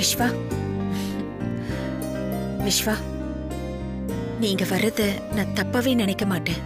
விஸ்வா, விஸ்வா, நீங்க வர்றத நான் தப்பாவே நினைக்க மாட்டேன்.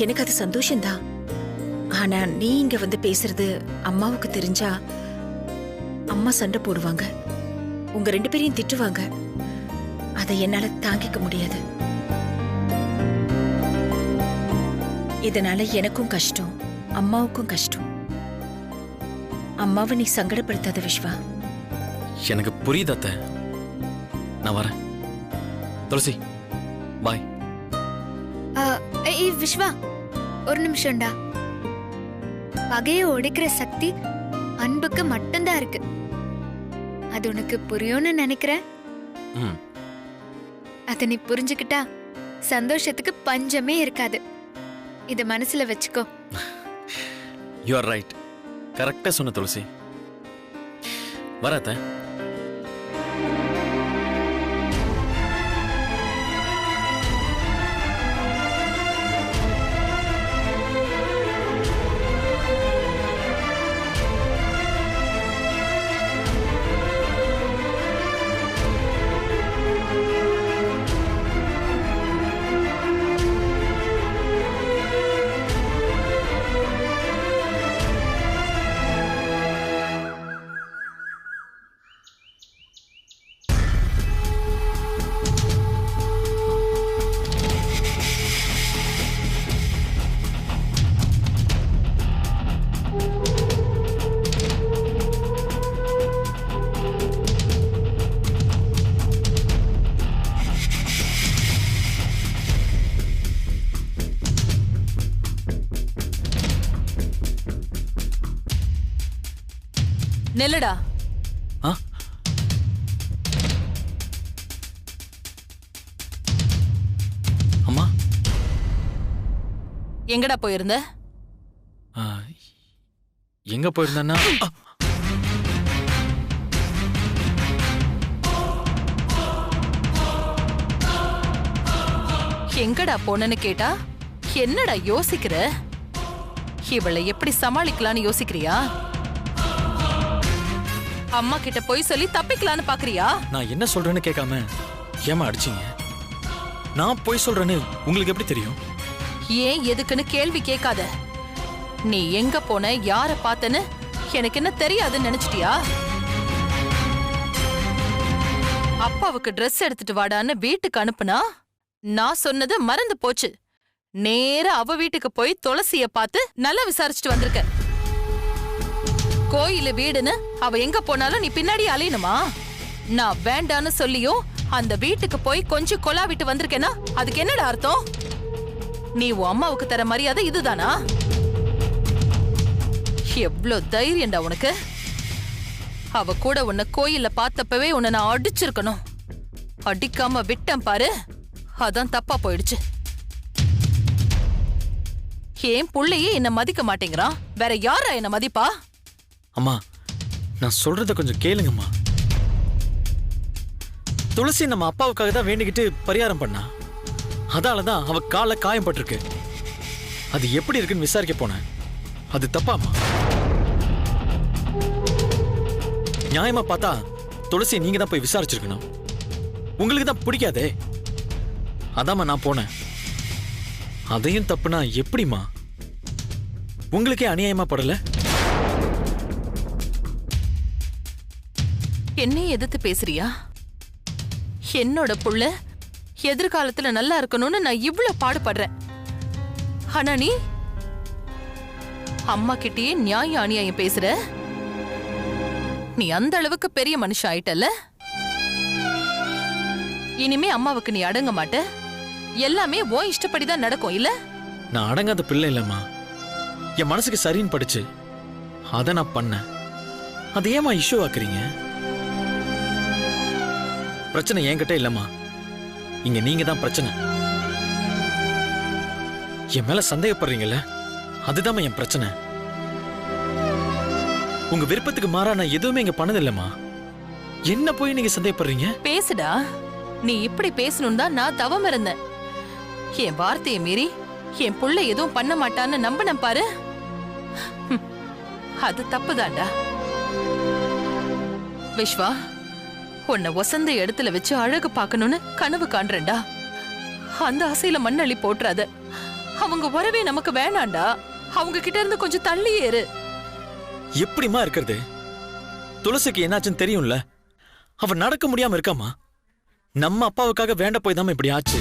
எனக்கு அது சந்தோஷம்தான். ஆனா நீ இங்க வந்து பேசுறது அம்மாவுக்கு தெரிஞ்சா அம்மா சண்டை போடுவாங்க, உங்க 2 பேரையும் திட்டுவாங்க. அதை என்னால தாங்கிக்க முடியாது. இதனால எனக்கும் கஷ்டம், அம்மாவுக்கும் கஷ்டம். அம்மாவை நீ சங்கடப்படுத்தாத விஸ்வா. எனக்கு புரியுது அத்தை. நான் வரேன். துளசி பாய். விஸ்வா, ஒரு நிமிஷம்டா. பகையை உடைக்கிற சக்தி அன்புக்கு மட்டும்தான் இருக்கு. அது உனக்கு புரியும்னு நினைக்கிறேன். அத நீ புரிஞ்சுக்கிட்டா சந்தோஷத்துக்கு பஞ்சமே இருக்காது. இத மனசுல வச்சுக்கோ. You are right. கரெக்டா சொன்ன துளசி. வராத. நெல்லடா. அம்மா, எங்கடா போயிருந்த? எங்க போயிருந்தேன்னா, எங்கடா போனன்னு கேட்டா என்னடா யோசிக்கிற? இவளை எப்படி சமாளிக்கலான்னு யோசிக்கிறியா? அம்மா கிட்ட போய் சொல்லி தப்பிக்கலான்னு பாக்குறியா? நான் என்ன சொல்றேன்னு கேட்காம ஏமா அடிச்சீங்க? நான் போய் சொல்றேன்னு உங்களுக்கு எப்படி தெரியும்? ஏன் எதுக்குன்னு கேள்வி கேட்காத. நீ எங்க போன, யார பார்த்தன்னு எனக்கு என்ன தெரியாதுன்னு நினைச்சிட்டியா? அப்பாவுக்கு ட்ரெஸ் எடுத்துட்டு வாடான்னு வீட்டுக்கு அனுப்புனா நான் சொன்னது மறந்து போச்சு. நேரா அவ வீட்டுக்கு போய் துளசிய பார்த்து நல்லா விசாரிச்சுட்டு வந்திருக்க. கோயிலு வீடுன்னு அவ எங்க போனாலும் நீ பின்னாடி அலையணுமா? நான் வேண்டான்னு சொல்லியும் அந்த வீட்டுக்கு போய் கொஞ்சம் கொலா விட்டு வந்திருக்கேன்னா அதுக்கு என்னடா அர்த்தம்? நீ உன் அம்மாவுக்கு தர மரியாதை இதுதானா? எவ்ளோ தைரியம்டா உனக்கு? அவ கூட உன்னை கோயில்ல பார்த்தப்பவே உன்னை நான் அடிச்சிருக்கணும். அடிக்காம விட்டேன் பாரு, அதான் தப்பா போயிடுச்சு. ஏன் புள்ளையே என்ன மதிக்க மாட்டேங்கிறான், வேற யாரா என்ன மதிப்பா? அம்மா, நான் சொல்றத கொஞ்சம் கேளுங்கம்மா. துளசி நம்ம அப்பாவுக்காக தான் வேண்டிக்கிட்டு பரிகாரம் பண்ணா. அதாலதான் அவ கால காயப்பட்டிருக்கு. அது எப்படி இருக்குன்னு விசாரிக்க போனேன். அது தப்பாமா? நியாயமா பார்த்தா துளசி நீங்க தான் போய் விசாரிச்சிருக்கணும். உங்களுக்கு தான் பிடிக்காதே, அதாம்மா நான் போனேன். அதையும் தப்புனா எப்படிமா? உங்களுக்கே அநியாயமா படல? என்னை எதிர்த்து பேசுறியா? என்னோட புள்ள எதிர்காலத்துல நல்லா இருக்கணும்னு நான் இவ்ளோ பாடுபடுறேன். ஆனா நீ அம்மா கிட்டயே நியாயம் அநியாயம் பேசுற. நீ அந்த அளவுக்கு பெரிய மனுஷன் ஆயிட்டல்ல. இனிமே அம்மாவுக்கு நீ அடங்க மாட்ட. எல்லாமே ஓ இஷ்டப்படிதான் நடக்கும் இல்ல? நான் அடங்காத பிள்ளை இல்லம்மா. என் மனசுக்கு சரின்னு படுச்சு, அத நான் பண்ணேன். அது ஏமா இஷ்யூ ஆக்குறீங்க? பிரச்சனை என்கிட்ட இல்லம்மா, இங்க நீங்க தான் பிரச்சனை. என் மேல சந்தேகப்படுறீங்கல்ல, அதுதான் என் பிரச்சனை. உங்க விருப்பத்துக்கு மாறா நான் எதுவுமே இங்க பண்ணதில்லம்மா. என்ன போய் நீங்க சந்தேகப்படுறீங்க? பேசுடா. நீ இப்படி பேசணும் தான் நான் தவம் இருந்தேன். என் வார்த்தையை மீறி என் புள்ள எதுவும் பண்ண மாட்டான்னு நம்பினேன் பாரு. அது தப்புதான்டா. விஸ்வா, உன்னை வசந்த இடத்துல வச்சு அழகு பார்க்கணும்னு கனவு காண்றேன்டா. அந்த ஆசையில மண்ணள்ளி போட்டுறாத. அவங்க உறவே நமக்கு வேணாண்டா. அவங்க கிட்ட இருந்து கொஞ்சம் தள்ளி ஏறு. எப்படிமா இருக்கிறது? துளசிக்கு என்னாச்சுன்னு தெரியும்ல. அவ நடக்க முடியாம இருக்காமா. நம்ம அப்பாவுக்காக வேண்ட போய் தான் இப்படி ஆச்சு.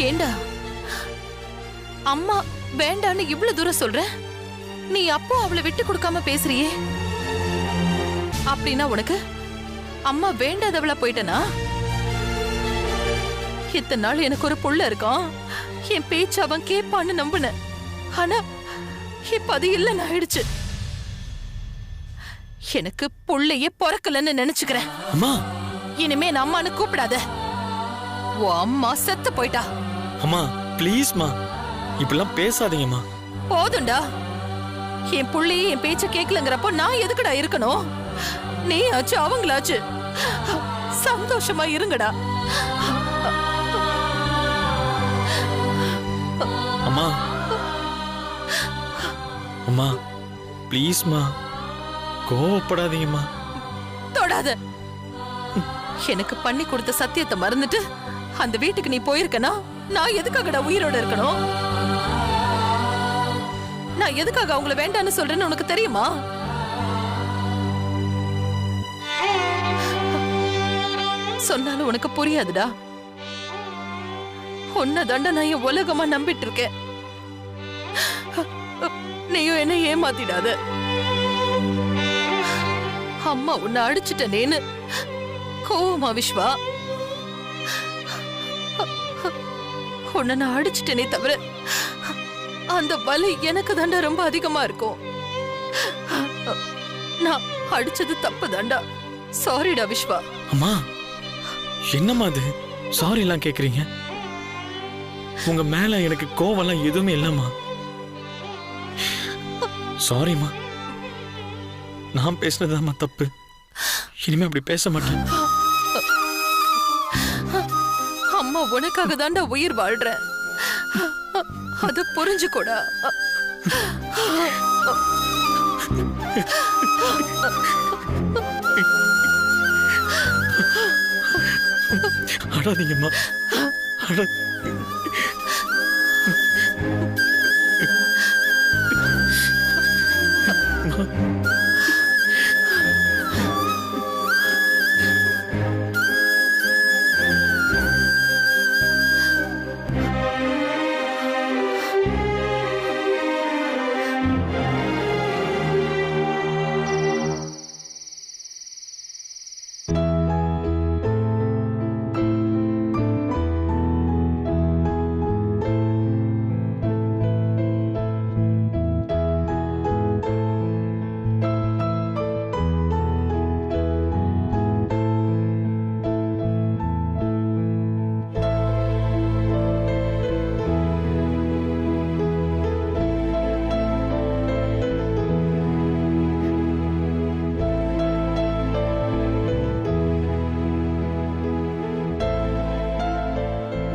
ஏண்டா அம்மா வேண்டான்னு இவ்வளவு தூரம் சொல்ற? நீ அப்போ அவளை விட்டு கொடுக்காம பேசுறியே. அப்படின்னா உனக்கு அம்மா வேண்டாதவளா போயிட்டனா? இத்தனை நாள் எனக்கு ஒரு புள்ள இருக்கான், என் பேச்சு அவன் கேட்பான்னு நம்புன. ஆனா இப்ப அது இல்லைன்னு ஆயிடுச்சு. எனக்கு புள்ளையே பொறக்கலன்னு நினைச்சுக்கிறேன். அம்மா, இனிமே நான் அம்மான்னு கூப்பிடாத. உன் அம்மா செத்து போயிட்டா. அம்மா ப்ளீஸ்மா, இப்படிலாம் பேசாதீங்கம்மா. போதும்டா. என் புள்ளையே என் பேச்ச கேட்கலங்கிறப்போ நான் எதுக்குடா இருக்கணும்? நீ ஆச்சு அவங்களாச்சு சந்தோஷமா இருங்கடா. அம்மா அம்மா ப்ளீஸ்மா, கோவப்படாதீங்கம்மா. தொடாத. எனக்கு பண்ணி கொடுத்த சத்தியத்தை மறந்துட்டு அந்த வீட்டுக்கு நீ போயிருக்கனா நான் எதுக்காகடா உயிரோட இருக்கணும்? நான் எதுக்காக அவங்கள வேண்டான்னு சொல்றேன்னு உனக்கு தெரியுமா? சொன்னாலும் உனக்கு புரியாதுடா. உன்னதாண்டா நான் என் உலகமா நம்பிட்டு இருக்கேன். நீயும் என்ன ஏமாத்திடாத. அம்மா உன்னை அடிச்சுட்டேன்னு கோவமா விஸ்வா? உன்னை நான் அடிச்சுட்டேனே தவிர அந்த வலி எனக்கு தாண்டா ரொம்ப அதிகமா இருக்கும். நான் அடிச்சது தப்பு தாண்டா. சாரிடா விஸ்வா. அம்மா என்னம்மா அது சாரி எல்லாம் கேக்குறீங்க? உங்க மேல எனக்கு கோவம்லாம் எதுவுமே இல்லம்மா. சாரிம்மா, நான் பேசுனதுதாம்மா தப்பு. இனிமே அப்படி பேச மாட்டேன். அம்மா உனக்காக தாண்டா உயிர் வாழ்றேன். அத புரிஞ்சுக்கோடா. அழாதீங்கம்மா.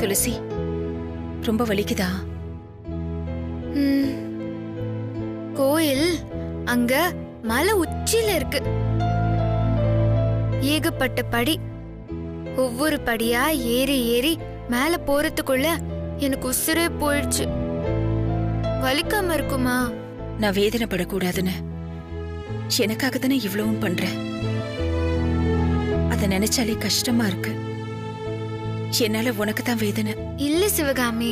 துளசி, ரொம்ப வலிக்குதா? கோயில் அங்க மலை உச்சியில இருக்கு. ஏகப்பட்ட படி. ஒவ்வொரு படியா ஏறி ஏறி மேல போறதுக்குள்ள எனக்கு உசுரே போயிடுச்சு. வலிக்காம இருக்குமா? நான் வேதனைப்படக்கூடாதுன்னு எனக்காக தானே இவ்வளவும் பண்றேன். அத நினைச்சாலே கஷ்டமா இருக்கு. என்னால உனக்கு தான் வேதனை. இல்ல சிவகாமி,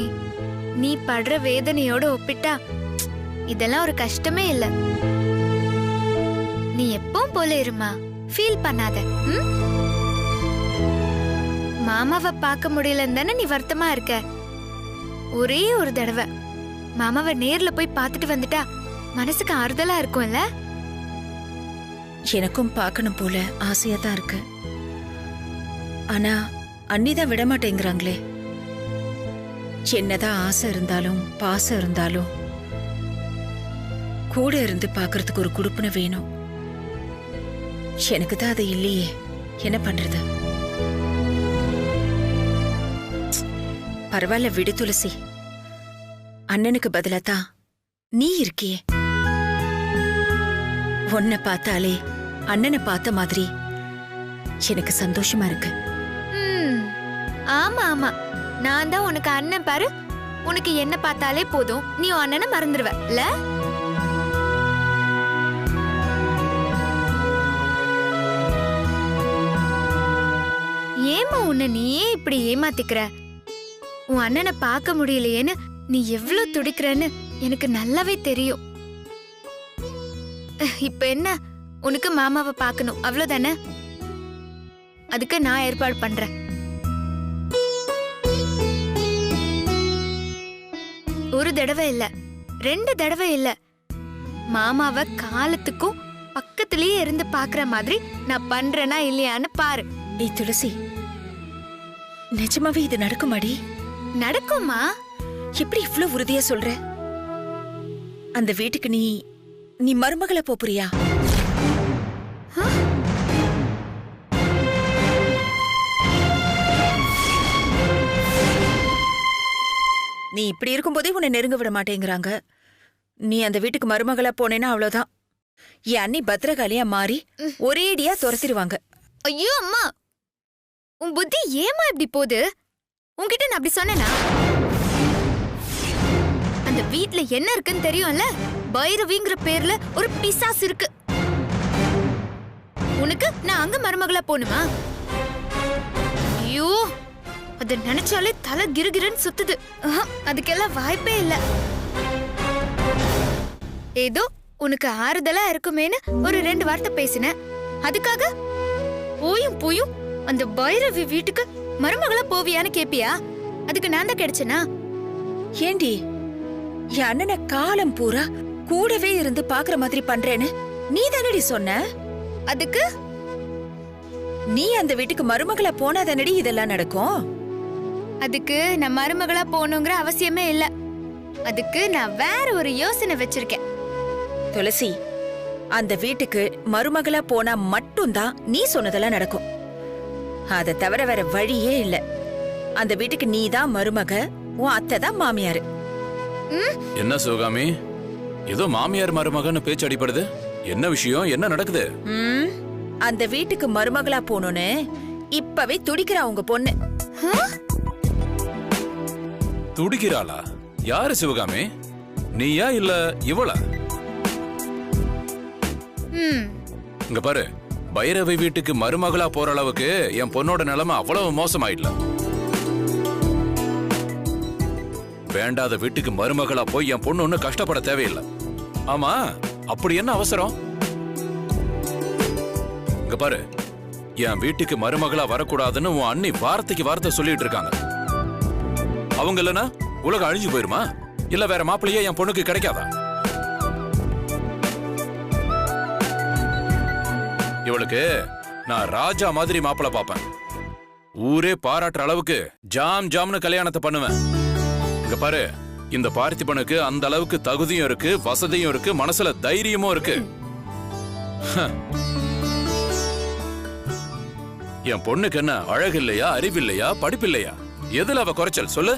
நீ படுற வேதனையோட ஒப்பிட்டா இதெல்லாம் ஒரு கஷ்டமே இல்ல. நீ எப்பவும் போல இருமா, ஃபீல் பண்ணாத. மாமாவை பார்க்க முடியலன்னு தானே நீ வருத்தமா இருக்க. ஒரே ஒரு தடவை மாமாவை நேர்ல போய் பார்த்துட்டு வந்துட்டா மனசுக்கு ஆறுதலா இருக்கும்ல. எனக்கும் பார்க்கணும் போல ஆசையா தான் இருக்கு. ஆனா அண்ணிதான் விட மாட்டேங்கிறாங்களே. என்னதான் ஆசை இருந்தாலும் பாசம் இருந்தாலும் கூட இருந்து பாக்குறதுக்கு ஒரு குடுப்பின வேணும். எனக்கு தான் அது இல்லையே. என்ன பண்றது? பரவாயில்ல விடு துளசி. அண்ணனுக்கு பதிலா தான் நீ இருக்கியே. உன்னை பார்த்தாலே அண்ணனை பார்த்த மாதிரி எனக்கு சந்தோஷமா இருக்கு. ம், ஆமா ஆமா, நான் தான் உனக்கு அண்ணன் பாரு. உனக்கு என்ன பார்த்தாலே போதும், நீ உன் அண்ணனை மறந்துடுவ இல்ல? ஏமா உன்னை நீயே இப்படி ஏமாத்திக்கிற? உன் அண்ணனை பார்க்க முடியலையேன்னு நீ எவ்வளவு துடிக்கிறன்னு எனக்கு நல்லாவே தெரியும். இப்ப என்ன, உனக்கு மாமாவை பார்க்கணும் அவ்வளவுதானே? அதுக்கு நான் ஏற்பாடு பண்றேன். ஒரு தடவை இல்ல, 2 தடவை இல்ல, மாமாவை காலத்துக்கும் பக்கத்திலேயே இருந்து பாக்குற மாதிரி நான் பண்றேனா இல்லையான்னு பாரு. ஏய் துளசி, நிஜமாவே இது நடக்குமாடி? நடக்குமா? எப்படி இவ்ளோ உறுதியா சொல்ற? அந்த வீட்டுக்கு நீ மருமகளை போறியா? நீ இப்படி இருக்கும்போதே உன்னை நெருங்க விட மாட்டேங்கிறாங்க. நீ அந்த வீட்டுக்கு மருமகளா போனேன்னா அவ்வளவுதான். என் அண்ணி பத்திரகாளியா மாறி ஒரேடியா துரத்திடுவாங்க. ஐயோ அம்மா, உன் புத்தி ஏமா இப்படி போகுது? உன்கிட்ட நான் அப்படி சொன்னேனா? அந்த வீட்ல என்ன இருக்குன்னு தெரியும்ல? பைரவிங்கிற பேர்ல ஒரு பிசாசு இருக்கு. உனக்கு நான் அங்க மருமகளா போணுமா? ஐயோ, அத நினைச்சாலே தலை கிருகிருன்னு சுத்துது. அதுக்கெல்லாம் வாய்ப்பே இல்ல. ஏதோ உனக்கு ஆறுதலா இருக்குமேன்னு ஒரு 2 வார்த்தை பேசினேன். அதுக்காக போயும் அந்த பைரவி வீட்டுக்கு மருமகளா போவியான்னு கேப்பியா? அதுக்கு நான் தான் கிடைச்சனா? ஏண்டி, என் அண்ணனை காலம் பூரா கூடவே இருந்து பாக்குற மாதிரி பண்றேன்னு நீ தானடி சொன்ன? அதுக்கு நீ அந்த வீட்டுக்கு மருமகளா போனா தானடி இதெல்லாம் நடக்கும். அதுக்கு நான் மருமகளா போகணுங்கிற அவசியமே இல்ல. அதுக்கு நான் வேற ஒரு யோசனை வச்சிருக்கேன். துளசி, அந்த வீட்டுக்கு மருமகளா போனா மட்டும்தான் நீ சொன்னதெல்லாம் நடக்கும். அத தவிர வேற வழியே இல்ல. அந்த வீட்டுக்கு நீ தான் மருமக, உன் அத்தை தான் மாமியாரு. என்ன சிவகாமி, ஏதோ மாமியார் மருமகன்னு பேச்சு அடிப்படுது. என்ன விஷயம், என்ன நடக்குது? அந்த வீட்டுக்கு மருமகளா போகணும்னு இப்பவே துடிக்கிறா உங்க பொண்ணு. துடிக்கிறாளா? யாரு சிவகாமி? நீயா இல்ல இவளா? இங்க பாரு, பைரவி வீட்டுக்கு மருமகளா போற அளவுக்கு என் பொண்ணோட நிலைமை அவ்வளவு மோசமாயிடல. வேண்டாத வீட்டுக்கு மருமகளா போய் என் பொண்ணு ஒண்ணு கஷ்டப்பட தேவையில்லை. ஆமா, அப்படி என்ன அவசரம்? இங்க பாரு, என் வீட்டுக்கு மருமகளா வரக்கூடாதுன்னு உன் அண்ணி வார்த்தைக்கு வார்த்தை சொல்லிட்டு இருக்காங்க. அவங்க இல்லனா உலகம் அழிஞ்சு போயிருமா? இல்ல வேற மாப்பிள்ளையே என் பொண்ணுக்கு கிடைக்காதா? இவளுக்கு நான் ராஜா மாதிரி மாப்பிள்ளை பாப்பேன். ஊரே பாராட்டுற அளவுக்கு ஜாம் ஜாம்னு கல்யாணத்தை பண்ணுவேன். இங்க பாரு, இந்த பார்த்திபனுக்கு அந்த அளவுக்கு தகுதியும் இருக்கு, வசதியும் இருக்கு, மனசுல தைரியமும் இருக்கு. என் பொண்ணுக்கு என்ன அழகு இல்லையா, அறிவு இல்லையா, படிப்பு இல்லையா? எதுல அவ குறைச்சல் சொல்லு?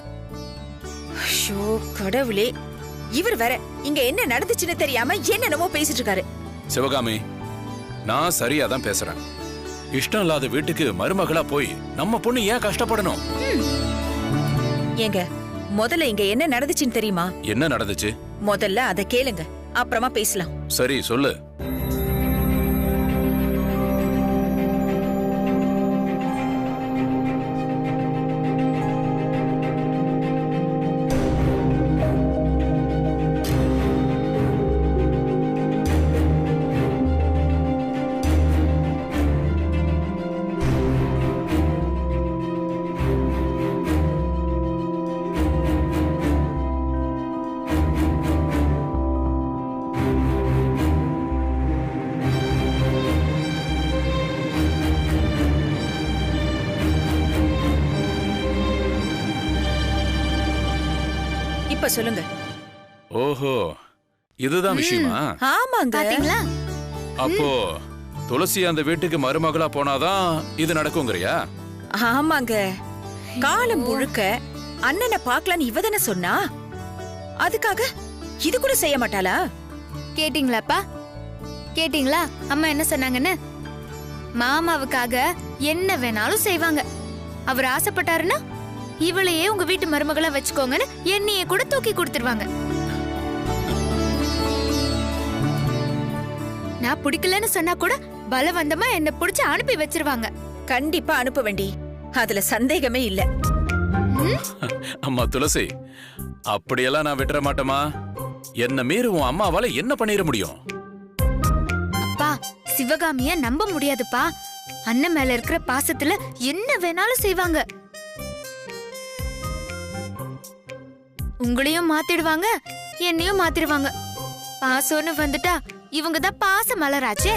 ஷோ கடவுளே, இவர் வேற இங்க என்ன நடந்துச்சுன்னு தெரியாம என்னென்னமோ பேசிட்டு இருக்காரு. சிவகாமி, நான் சரியா தான் பேசுறேன். இஷ்டம் இல்லாத வீட்டுக்கு மருமகளா போய் நம்ம பொண்ணு ஏன் கஷ்டப்படணும்? ஏங்க, முதல்ல இங்க என்ன நடந்துச்சுன்னு தெரியுமா? என்ன நடந்துச்சு? முதல்ல அத கேளுங்க, அப்புறமா பேசலாம். சரி சொல்லு. இப்ப சொல்லுங்க. ஓஹோ, இதுதான் விஷயமா? ஆமாங்க. பாத்தீங்களா? அப்போ துளசி அந்த வீட்டுக்கு மருமகளா போனாதான் இது நடக்குங்கறியா? ஆமாங்க. காலம் முழுக்க அண்ணனை பார்க்கலான்னு இவ தானே சொன்னா. அதுக்காக இது கூட செய்ய மாட்டாளா? கேட்டீங்களாப்பா? கேட்டீங்களா அம்மா என்ன சொன்னாங்கன்னு? மாமாவுக்காக என்ன வேணாலும் செய்வாங்க. அவர் ஆசைப்பட்டாருன்னா இவளையே உங்க வீட்டு மருமகளா வச்சுக்கோங்கன்னு என்னையே கூட தூக்கி கொடுத்துருவாங்க. நான் பிடிக்கலன்னு சொன்னா கூட பலவந்தமா என்ன பிடிச்சு அனுப்பி வச்சிருவாங்க. கண்டிப்பா அனுப்ப வேண்டி, அதுல சந்தேகமே இல்ல. அம்மா துளசி, அப்படியெல்லாம் நான் விட்டுற மாட்டேமா. என்ன மீறி உன் அம்மாவால என்ன பண்ணிட முடியும்? அப்பா, சிவகாமிய நம்ப முடியாதுப்பா. அண்ணன் மேல இருக்கிற பாசத்துல என்ன வேணாலும் செய்வாங்க. உங்களையும் மாத்திடுவாங்க, என்னையும் மாத்திடுவாங்க. பாசம்னு வந்துட்டா இவங்க தான் பாச மலராச்சே.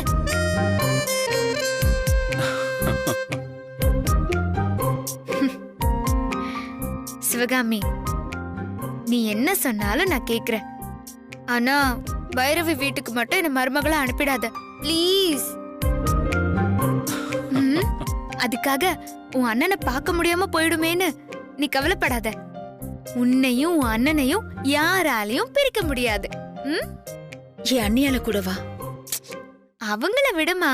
சிவகாமி, நீ என்ன சொன்னாலும் நான் கேக்குறேன். ஆனா பைரவி வீட்டுக்கு மட்டும் என்ன மருமகளா அனுப்பிடாத ப்ளீஸ். அதுக்காக உன் அண்ணனை பார்க்க முடியாம போயிடுமேன்னு நீ கவலைப்படாத. உன்னையும் உன் அண்ணனையும் யாராலையும் பிரிக்க முடியாது. என் அண்ணியால கூடவா? அவங்கள விடுமா.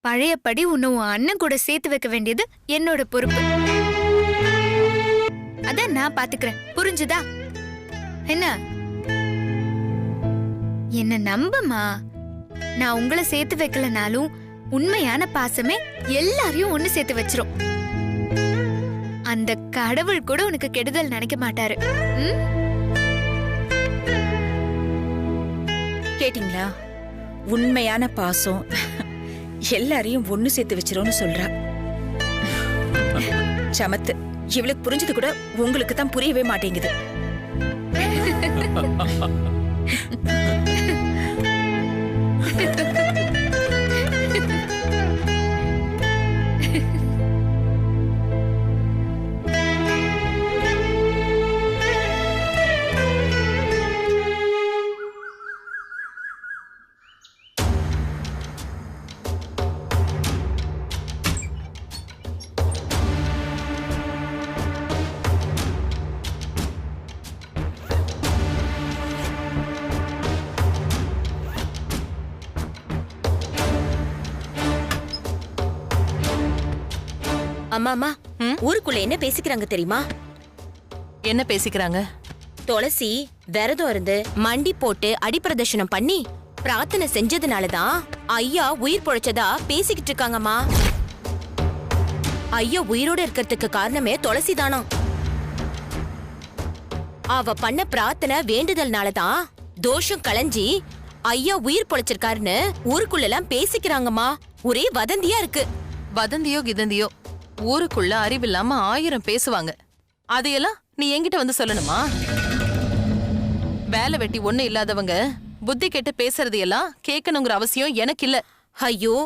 பழையபடி உன்னை உன் அண்ணன் கூட சேர்த்து வைக்க வேண்டியது என்னோட பொறுப்பு. அத நான் பாத்துக்கிறேன், புரிஞ்சுதா? என்ன என்ன நம்பமா. நான் உங்களை சேர்த்து வைக்கலனாலும் உண்மையான பாசமே எல்லாரையும் ஒண்ணு சேர்த்து வச்சிரும். அந்த கடவுள் கூட உனக்கு கெடுதல் நினைக்க மாட்டாரு. கேட்டீங்களா? உண்மையான பாசம் எல்லாரையும் ஒண்ணு சேர்த்து வச்சிரும்னு சொல்றா. சமத்து, இவளுக்கு புரிஞ்சது கூட உங்களுக்கு தான் புரியவே மாட்டேங்குது. அம்மா அம்மா, ஊருக்குள்ள என்ன பேசிக்கிறாங்க தெரியுமா? என்ன பேசிக்கிறாங்க? துளசி விரதம் இருந்து மண்டி போட்டு அடிப்பிரதர்ஷனம் பண்ணி பிரார்த்தனை செஞ்சதுனாலதான் ஐயா உயிர் பொழைச்சதா பேசிக்கிட்டு இருக்காங்கம்மா. ஐயா உயிரோட இருக்கிறதுக்கு காரணமே துளசி தானா. அவ பண்ண பிரார்த்தனை வேண்டுதல்னாலதான் தோஷம் களைஞ்சி ஐயா உயிர் பொழைச்சிருக்காருன்னு ஊருக்குள்ள எல்லாம் பேசிக்கிறாங்கம்மா. ஒரே வதந்தியா இருக்கு. வதந்தியோ கிதந்தியோ, ஊருக்குள்ள அறிவில்லாம 1000 பேசுவாங்க. அதையெல்லாம் நீ என்கிட்ட வந்து சொல்லணுமா? வேலை வெட்டி ஒண்ணு இல்லாதவங்க புத்தி கெட்டு பேசுறது எல்லாம் கேட்கணுங்கிற அவசியம் எனக்கு இல்ல. ஐயோ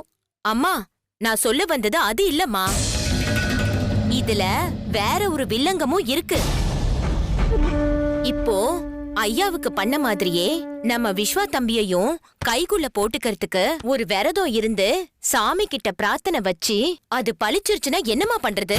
அம்மா, நான் சொல்ல வந்தது அது இல்லம்மா. இதுல வேற ஒரு வில்லங்கமும் இருக்கு. இப்போ ஐயாவுக்கு பண்ண மாதிரியே நம்ம விஸ்வா தம்பியையும் கைக்குள்ள போட்டுக்கிறதுக்கு ஒரு விரதம் இருந்து சாமி கிட்ட பிரார்த்தனை வச்சு அது பழிச்சிருச்சுன்னா என்னமா பண்றது?